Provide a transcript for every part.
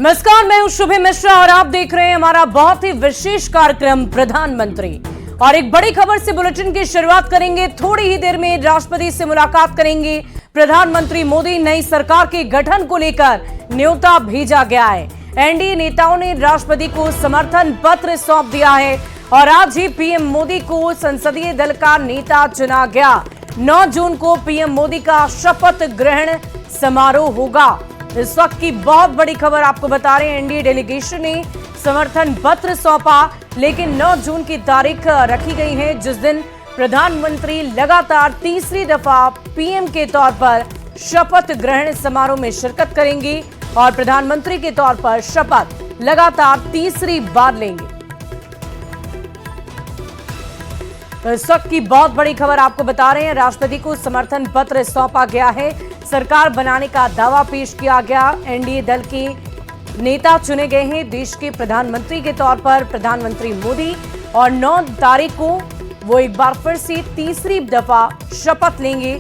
नमस्कार, मैं हूं शुभि मिश्रा और आप देख रहे हैं हमारा बहुत ही विशेष कार्यक्रम प्रधानमंत्री। और एक बड़ी खबर से बुलेटिन की शुरुआत करेंगे। थोड़ी ही देर में राष्ट्रपति से मुलाकात करेंगे प्रधानमंत्री मोदी। नई सरकार के गठन को लेकर न्योता भेजा गया है। एनडीए नेताओं ने राष्ट्रपति को समर्थन पत्र सौंप दिया है और आज ही पीएम मोदी को संसदीय दल का नेता चुना गया। 9 जून को पीएम मोदी का शपथ ग्रहण समारोह होगा। इस वक्त की बहुत बड़ी खबर आपको बता रहे हैं। एनडीए डेलीगेशन ने समर्थन पत्र सौंपा, लेकिन 9 जून की तारीख रखी गई है जिस दिन प्रधानमंत्री लगातार तीसरी दफा पीएम के तौर पर शपथ ग्रहण समारोह में शिरकत करेंगी और प्रधानमंत्री के तौर पर शपथ लगातार तीसरी बार लेंगे। तो इस वक्त की बहुत बड़ी खबर आपको बता रहे हैं। राष्ट्रपति को समर्थन पत्र सौंपा गया है। सरकार बनाने का दावा पेश किया गया। एनडीए दल के नेता चुने गए हैं देश के प्रधानमंत्री के तौर पर प्रधानमंत्री मोदी, और 9 तारीख को वो एक बार फिर से तीसरी दफा शपथ लेंगे।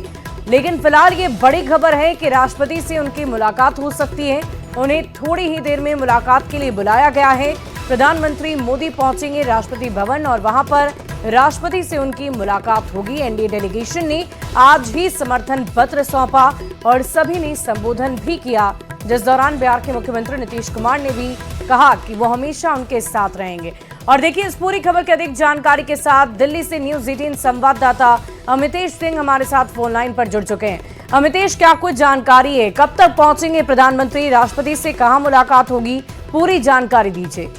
लेकिन फिलहाल ये बड़ी खबर है कि राष्ट्रपति से उनकी मुलाकात हो सकती है। उन्हें थोड़ी ही देर में मुलाकात के लिए बुलाया गया है। प्रधानमंत्री मोदी पहुंचेंगे राष्ट्रपति भवन और वहां पर राष्ट्रपति से उनकी मुलाकात होगी। एनडीए डेलीगेशन ने आज ही समर्थन पत्र सौंपा और सभी ने संबोधन भी किया, जिस दौरान बिहार के मुख्यमंत्री नीतीश कुमार ने भी कहा कि वो हमेशा उनके साथ रहेंगे। और देखिए, इस पूरी खबर की अधिक जानकारी के साथ दिल्ली से न्यूज़ 18 संवाददाता अमितेश सिंह हमारे साथ फोन लाइन पर जुड़ चुके हैं। अमितेश, क्या कुछ जानकारी है? कब तक पहुंचेंगे प्रधानमंत्री? राष्ट्रपति से कहां मुलाकात होगी? पूरी जानकारी दीजिए।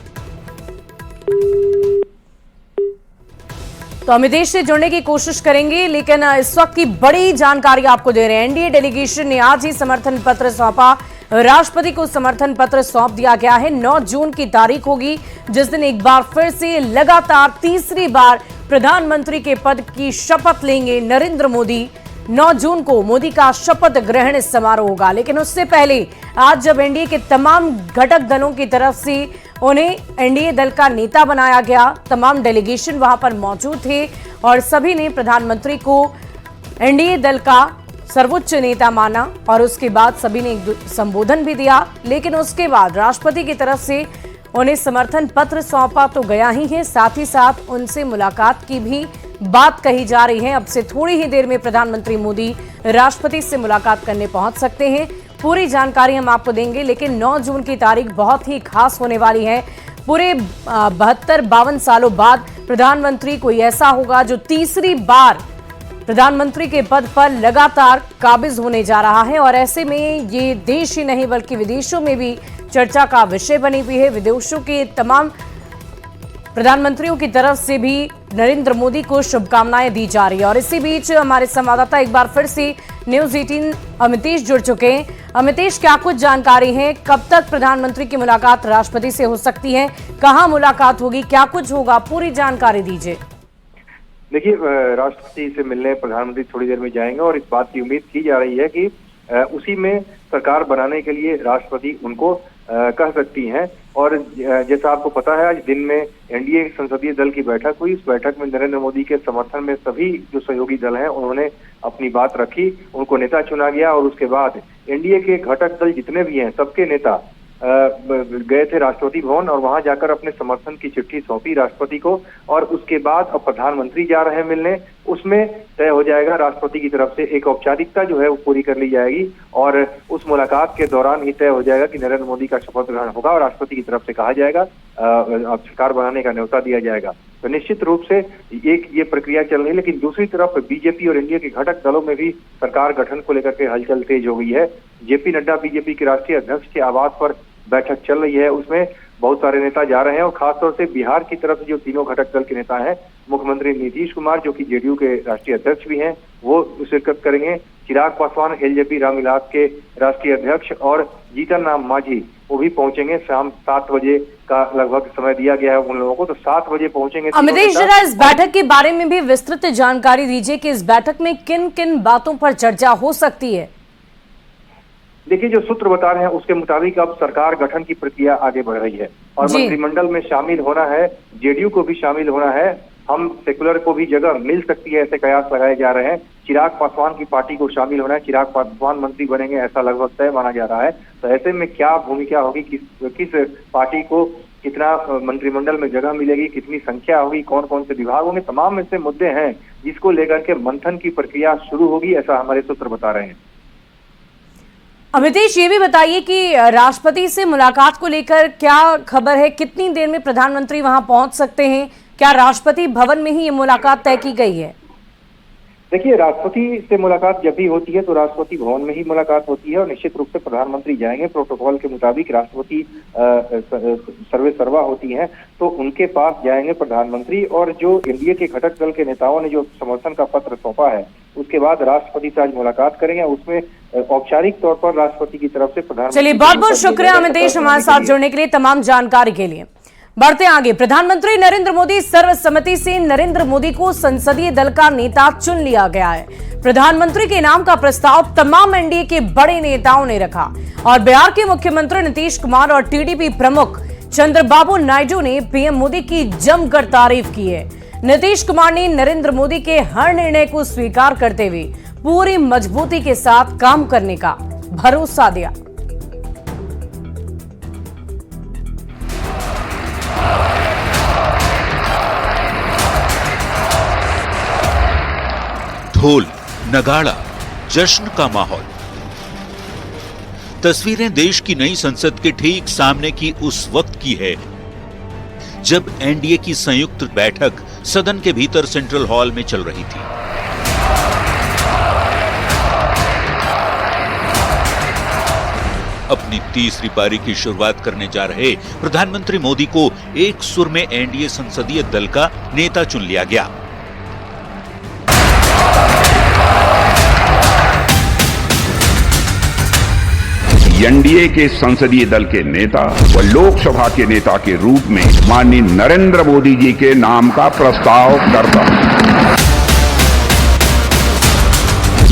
तो अमितेश से जुड़ने की कोशिश करेंगे, लेकिन इस वक्त की बड़ी जानकारी आपको दे रहे हैं। एनडीए डेलीगेशन ने आज ही समर्थन पत्र सौंपा। राष्ट्रपति को समर्थन पत्र सौंप दिया गया है। 9 जून की तारीख होगी जिस दिन एक बार फिर से लगातार तीसरी बार प्रधानमंत्री के पद की शपथ लेंगे नरेंद्र मोदी। 9 जून को मोदी का शपथ ग्रहण समारोह होगा। लेकिन उससे पहले आज जब एनडीए के तमाम घटक दलों की तरफ से उन्हें एनडीए दल का नेता बनाया गया, तमाम डेलीगेशन वहां पर मौजूद थे और सभी ने प्रधानमंत्री को एनडीए दल का सर्वोच्च नेता माना और उसके बाद सभी ने एक संबोधन भी दिया। लेकिन उसके बाद राष्ट्रपति की तरफ से उन्हें समर्थन पत्र सौंपा तो गया ही है, साथ ही साथ उनसे मुलाकात की भी बात कही जा रही है। अब से थोड़ी ही देर में प्रधानमंत्री मोदी राष्ट्रपति से मुलाकात करने पहुंच सकते हैं। पूरी जानकारी हम आपको देंगे, लेकिन 9 जून की तारीख बहुत ही खास होने वाली है। पूरे 72-52 सालों बाद प्रधानमंत्री कोई ऐसा होगा जो तीसरी बार प्रधानमंत्री के पद पर लगातार काबिज होने जा रहा है। और ऐसे में ये देश ही नहीं बल्कि विदेशों में भी चर्चा का विषय बनी हुई है। विदेशों के तमाम प्रधानमंत्रियों की तरफ से भी नरेंद्र मोदी को शुभकामनाएं दी जा रही है। और इसी बीच हमारे संवाददाता एक बार फिर से न्यूज़ 18 अमितेश जुड़ चुके हैं। अमितेश, क्या कुछ जानकारी है? कब तक प्रधानमंत्री की मुलाकात राष्ट्रपति से हो सकती है? कहां मुलाकात होगी? क्या कुछ होगा? पूरी जानकारी दीजिए। देखिए, राष्ट्रपति से मिलने प्रधानमंत्री थोड़ी देर में जाएंगे और इस बात की उम्मीद की जा रही है कि उसी में सरकार बनाने के लिए राष्ट्रपति उनको कह सकती हैं। और जैसा आपको पता है, आज दिन में एनडीए संसदीय दल की बैठक हुई। इस बैठक में नरेंद्र मोदी के समर्थन में सभी जो सहयोगी दल हैं उन्होंने अपनी बात रखी, उनको नेता चुना गया। और उसके बाद एनडीए के घटक दल जितने भी हैं सबके नेता गए थे राष्ट्रपति भवन और वहां जाकर अपने समर्थन की चिट्ठी सौंपी राष्ट्रपति को। और उसके बाद अब प्रधानमंत्री जा रहे हैं मिलने, उसमें तय हो जाएगा। राष्ट्रपति की तरफ से एक औपचारिकता जो है वो पूरी कर ली जाएगी और उस मुलाकात के दौरान ही तय हो जाएगा कि नरेंद्र मोदी का शपथ ग्रहण होगा और राष्ट्रपति की तरफ से कहा जाएगा, अब सरकार बनाने का न्योता दिया जाएगा। तो निश्चित रूप से एक ये प्रक्रिया चल रही है। लेकिन दूसरी तरफ बीजेपी और एनडीए के घटक दलों में भी सरकार गठन को लेकर के हलचल तेज हो गई है। जेपी नड्डा बीजेपी के राष्ट्रीय अध्यक्ष के आवास पर बैठक चल रही है, उसमें बहुत सारे नेता जा रहे हैं और खासतौर से बिहार की तरफ जो तीनों घटक दल के नेता हैं, मुख्यमंत्री नीतीश कुमार जो कि जेडीयू के राष्ट्रीय अध्यक्ष भी हैं, वो शिरकत करेंगे। चिराग पासवान एलजेपी रामविलास के राष्ट्रीय अध्यक्ष और जीतन राम मांझी वो भी पहुंचेंगे। शाम 7 बजे का लगभग समय दिया गया है उन लोगों को, तो 7 बजे पहुंचेंगे। अमितेश, जरा इस बैठक के बारे में भी विस्तृत जानकारी दीजिए कि इस बैठक में किन किन बातों पर चर्चा हो सकती है? देखिए, जो सूत्र बता रहे हैं उसके मुताबिक अब सरकार गठन की प्रक्रिया आगे बढ़ रही है और मंत्रिमंडल में शामिल होना है, जेडीयू को भी शामिल होना है, हम सेकुलर को भी जगह मिल सकती है, ऐसे कयास लगाए जा रहे हैं। चिराग पासवान की पार्टी को शामिल होना है, चिराग पासवान मंत्री बनेंगे ऐसा लगभग तय माना जा रहा है। तो ऐसे में क्या भूमिका होगी, किस पार्टी को कितना मंत्रिमंडल में जगह मिलेगी, कितनी संख्या होगी, कौन कौन से विभाग होंगे, तमाम ऐसे मुद्दे हैं जिसको लेकर के मंथन की प्रक्रिया शुरू होगी, ऐसा हमारे सूत्र बता रहे हैं। अमितेश, ये भी बताइए कि राष्ट्रपति से मुलाकात को लेकर क्या खबर है, कितनी देर में प्रधानमंत्री वहां पहुंच सकते हैं? क्या राष्ट्रपति भवन में ही ये मुलाकात तय की गई है? देखिए, राष्ट्रपति से मुलाकात जब भी होती है तो राष्ट्रपति भवन में ही मुलाकात होती है और निश्चित रूप से प्रधानमंत्री जाएंगे। प्रोटोकॉल के मुताबिक राष्ट्रपति सर्वे सर्वा होती हैं तो उनके पास जाएंगे प्रधानमंत्री, और जो एनडीए के घटक दल के नेताओं ने जो समर्थन का पत्र सौंपा है उसके बाद राष्ट्रपति से आज मुलाकात करेंगे। उसमें औपचारिक तौर पर राष्ट्रपति की तरफ से प्रधानमंत्री। चलिए, बहुत बहुत शुक्रिया अमितेश हमारे साथ जुड़ने के लिए, तमाम जानकारी के लिए। बढ़ते आगे, प्रधानमंत्री नरेंद्र मोदी सर्वसम्मति से नरेंद्र मोदी को संसदीय दल का नेता चुन लिया गया है। प्रधानमंत्री के नाम का प्रस्ताव तमाम एनडीए के बड़े नेताओं ने रखा और बिहार के मुख्यमंत्री नीतीश कुमार और टीडीपी प्रमुख चंद्रबाबू नायडू ने पीएम मोदी की जमकर तारीफ की है। नीतीश कुमार ने नरेंद्र मोदी के हर निर्णय को स्वीकार करते हुए पूरी मजबूती के साथ काम करने का भरोसा दिया। ढोल, नगाड़ा, जश्न का माहौल। तस्वीरें देश की नई संसद के ठीक सामने की उस वक्त की है जब एनडीए की संयुक्त बैठक सदन के भीतर सेंट्रल हॉल में चल रही थी। अपनी तीसरी पारी की शुरुआत करने जा रहे प्रधानमंत्री मोदी को एक सुर में एनडीए संसदीय दल का नेता चुन लिया गया। एनडीए के संसदीय दल के नेता व लोकसभा के नेता के रूप में माननीय नरेंद्र मोदी जी के नाम का प्रस्ताव करता हूं।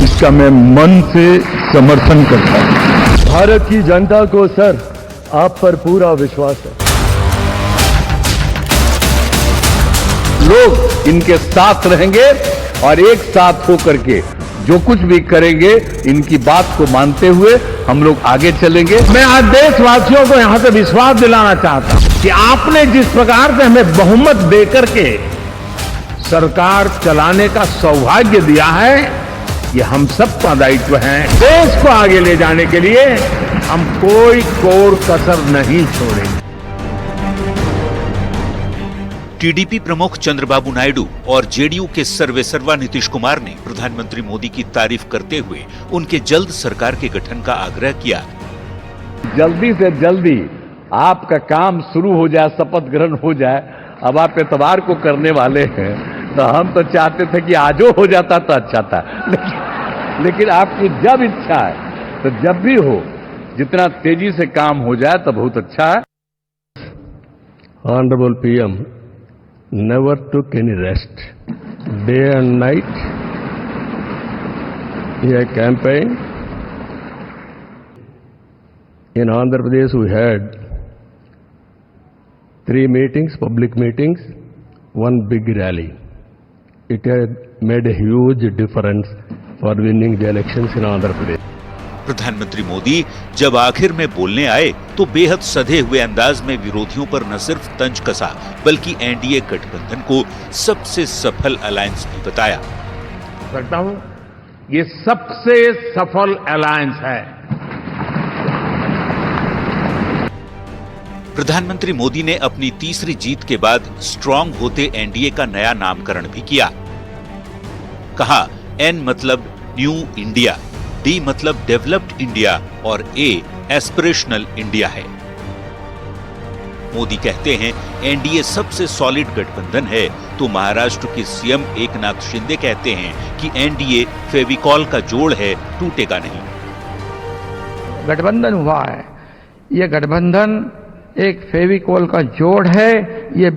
इसका मैं मन से समर्थन करता हूं। भारत की जनता को सर आप पर पूरा विश्वास है। लोग इनके साथ रहेंगे और एक साथ होकर के जो कुछ भी करेंगे इनकी बात को मानते हुए हम लोग आगे चलेंगे। मैं आज देशवासियों को यहां से विश्वास दिलाना चाहता हूं कि आपने जिस प्रकार से हमें बहुमत देकर के सरकार चलाने का सौभाग्य दिया है, ये हम सबका दायित्व है। देश को आगे ले जाने के लिए हम कोई कोर कसर नहीं छोड़ेंगे। टीडीपी प्रमुख चंद्रबाबू नायडू और जेडीयू के सर्वेसर्वा नीतीश कुमार ने प्रधानमंत्री मोदी की तारीफ करते हुए उनके जल्द सरकार के गठन का आग्रह किया। जल्दी से जल्दी आपका काम शुरू हो जाए, शपथ ग्रहण हो जाए। अब आप एतवार को करने वाले हैं तो हम तो चाहते थे कि आजो हो जाता तो अच्छा था, लेकिन आपकी जब इच्छा है तो जब भी हो, जितना तेजी से काम हो जाए तो बहुत अच्छा है। Honorable PM never took any rest. Day and night he had campaigned. In Andhra Pradesh we had 3 meetings, public meetings, 1 big rally. It had made a huge difference for winning the elections in Andhra Pradesh. प्रधानमंत्री मोदी जब आखिर में बोलने आए तो बेहद सधे हुए अंदाज में विरोधियों पर न सिर्फ तंज कसा बल्कि एनडीए गठबंधन को सबसे सफल अलायंस भी बताया। सकता हूं ये सबसे सफल अलायंस है। प्रधानमंत्री मोदी ने अपनी तीसरी जीत के बाद स्ट्रांग होते एनडीए का नया नामकरण भी किया। कहा एन मतलब न्यू इंडिया, डी मतलब डेवलप्ड इंडिया और ए एस्पिरेशनल इंडिया है। मोदी कहते हैं एनडीए सबसे सॉलिड गठबंधन है तो महाराष्ट्र के सीएम एकनाथ शिंदे कहते हैं कि एनडीए फेविकॉल का जोड़ है, टूटेगा नहीं। गठबंधन हुआ है, ये गठबंधन एक फेविकॉल का जोड़ है। ये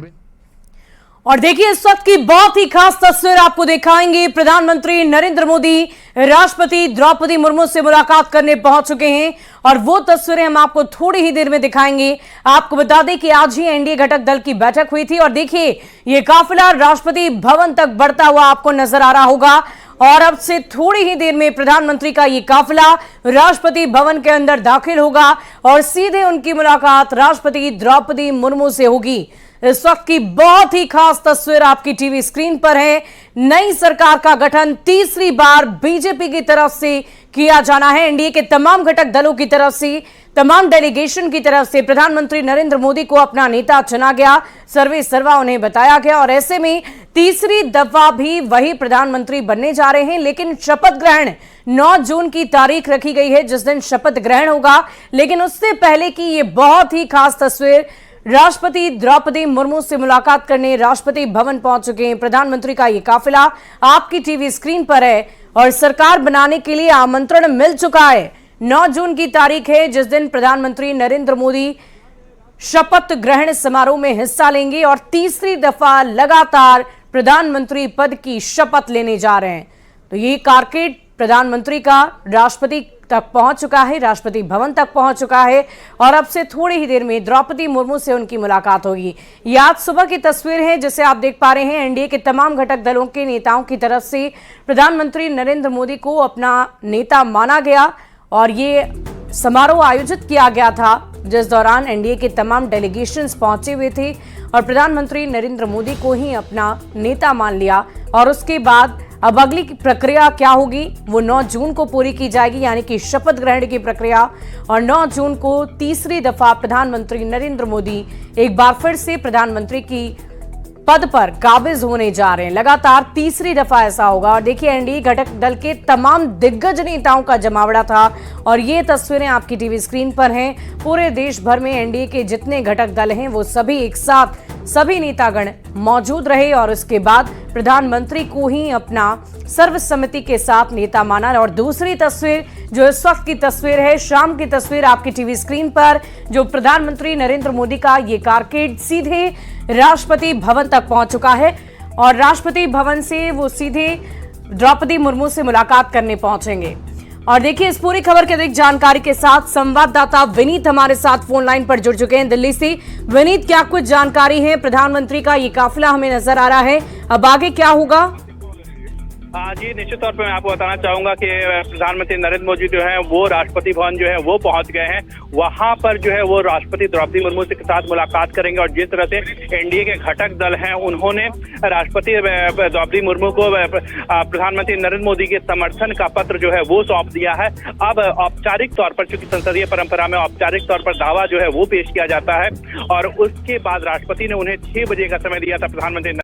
और देखिए, इस वक्त की बहुत ही खास तस्वीर आपको दिखाएंगे। प्रधानमंत्री नरेंद्र मोदी राष्ट्रपति द्रौपदी मुर्मू से मुलाकात करने पहुंच चुके हैं और वो तस्वीरें हम आपको थोड़ी ही देर में दिखाएंगे। आपको बता दें कि आज ही एनडीए घटक दल की बैठक हुई थी और देखिए ये काफिला राष्ट्रपति भवन तक बढ़ता हुआ आपको नजर आ रहा होगा और अब से थोड़ी ही देर में प्रधानमंत्री का ये काफिला राष्ट्रपति भवन के अंदर दाखिल होगा और सीधे उनकी मुलाकात राष्ट्रपति द्रौपदी मुर्मू से होगी। इस वक्त की बहुत ही खास तस्वीर आपकी टीवी स्क्रीन पर है। नई सरकार का गठन तीसरी बार बीजेपी की तरफ से किया जाना है। एनडीए के तमाम घटक दलों की तरफ से, तमाम डेलीगेशन की तरफ से प्रधानमंत्री नरेंद्र मोदी को अपना नेता चुना गया, सर्वे सर्वा उन्हें बताया गया और ऐसे में तीसरी दफा भी वही प्रधानमंत्री बनने जा रहे हैं। लेकिन शपथ ग्रहण 9 जून की तारीख रखी गई है जिस दिन शपथ ग्रहण होगा। लेकिन उससे पहले की ये बहुत ही खास तस्वीर, राष्ट्रपति द्रौपदी मुर्मू से मुलाकात करने राष्ट्रपति भवन पहुंच चुके हैं प्रधानमंत्री का ये काफिला आपकी टीवी स्क्रीन पर है और सरकार बनाने के लिए आमंत्रण मिल चुका है। 9 जून की तारीख है जिस दिन प्रधानमंत्री नरेंद्र मोदी शपथ ग्रहण समारोह में हिस्सा लेंगे और तीसरी दफा लगातार प्रधानमंत्री पद की शपथ लेने जा रहे हैं। तो ये कारकेड प्रधानमंत्री का राष्ट्रपति तक पहुंच चुका है, राष्ट्रपति भवन तक पहुंच चुका है और अब से थोड़ी ही देर में द्रौपदी मुर्मू से उनकी मुलाकात होगी। ये आज सुबह की तस्वीर है जिसे आप देख पा रहे हैं। एनडीए के तमाम घटक दलों के नेताओं की तरफ से प्रधानमंत्री नरेंद्र मोदी को अपना नेता माना गया और ये समारोह आयोजित किया गया था जिस दौरान एनडीए के तमाम डेलीगेशंस पहुंचे हुए थे और प्रधानमंत्री नरेंद्र मोदी को ही अपना नेता मान लिया। और उसके बाद अब अगली प्रक्रिया क्या होगी वो 9 जून को पूरी की जाएगी, यानी कि शपथ ग्रहण की प्रक्रिया। और 9 जून को तीसरी दफा प्रधानमंत्री नरेंद्र मोदी एक बार फिर से प्रधानमंत्री की पद पर काबिज होने जा रहे हैं। लगातार तीसरी दफा ऐसा होगा। और देखिए एनडीए घटक दल के तमाम दिग्गज नेताओं का जमावड़ा था और ये तस्वीरें आपकी टीवी स्क्रीन पर हैं। पूरे देश भर में एनडीए के जितने घटक दल हैं वो सभी एक साथ, सभी नेतागण मौजूद रहे और उसके बाद प्रधानमंत्री को ही अपना सर्वसम्मति के साथ नेता माना। और दूसरी तस्वीर जो इस वक्त की तस्वीर है, शाम की तस्वीर आपकी टीवी स्क्रीन पर, जो प्रधानमंत्री नरेंद्र मोदी का ये कारकेड सीधे राष्ट्रपति भवन तक पहुंच चुका है और राष्ट्रपति भवन से वो सीधे द्रौपदी मुर्मू से मुलाकात करने पहुंचेंगे। और देखिए इस पूरी खबर के अधिक जानकारी के साथ संवाददाता विनीत हमारे साथ फोन लाइन पर जुड़ चुके हैं दिल्ली से। विनीत, क्या कुछ जानकारी है? प्रधानमंत्री का ये काफिला हमें नजर आ रहा है, अब आगे क्या होगा? जी निश्चित तौर पर मैं आपको बताना चाहूंगा कि प्रधानमंत्री नरेंद्र मोदी जो है वो राष्ट्रपति भवन जो है वो पहुंच गए हैं। वहां पर जो है वो राष्ट्रपति द्रौपदी मुर्मू के साथ मुलाकात करेंगे और जिस तरह से एनडीए के घटक दल हैं उन्होंने राष्ट्रपति द्रौपदी मुर्मू को प्रधानमंत्री नरेंद्र मोदी के समर्थन का पत्र जो है वो सौंप दिया है। अब औपचारिक तौर पर, चूंकि संसदीय परंपरा में औपचारिक तौर पर दावा जो है वो पेश किया जाता है और उसके बाद राष्ट्रपति ने उन्हें 6 बजे का समय दिया था प्रधानमंत्री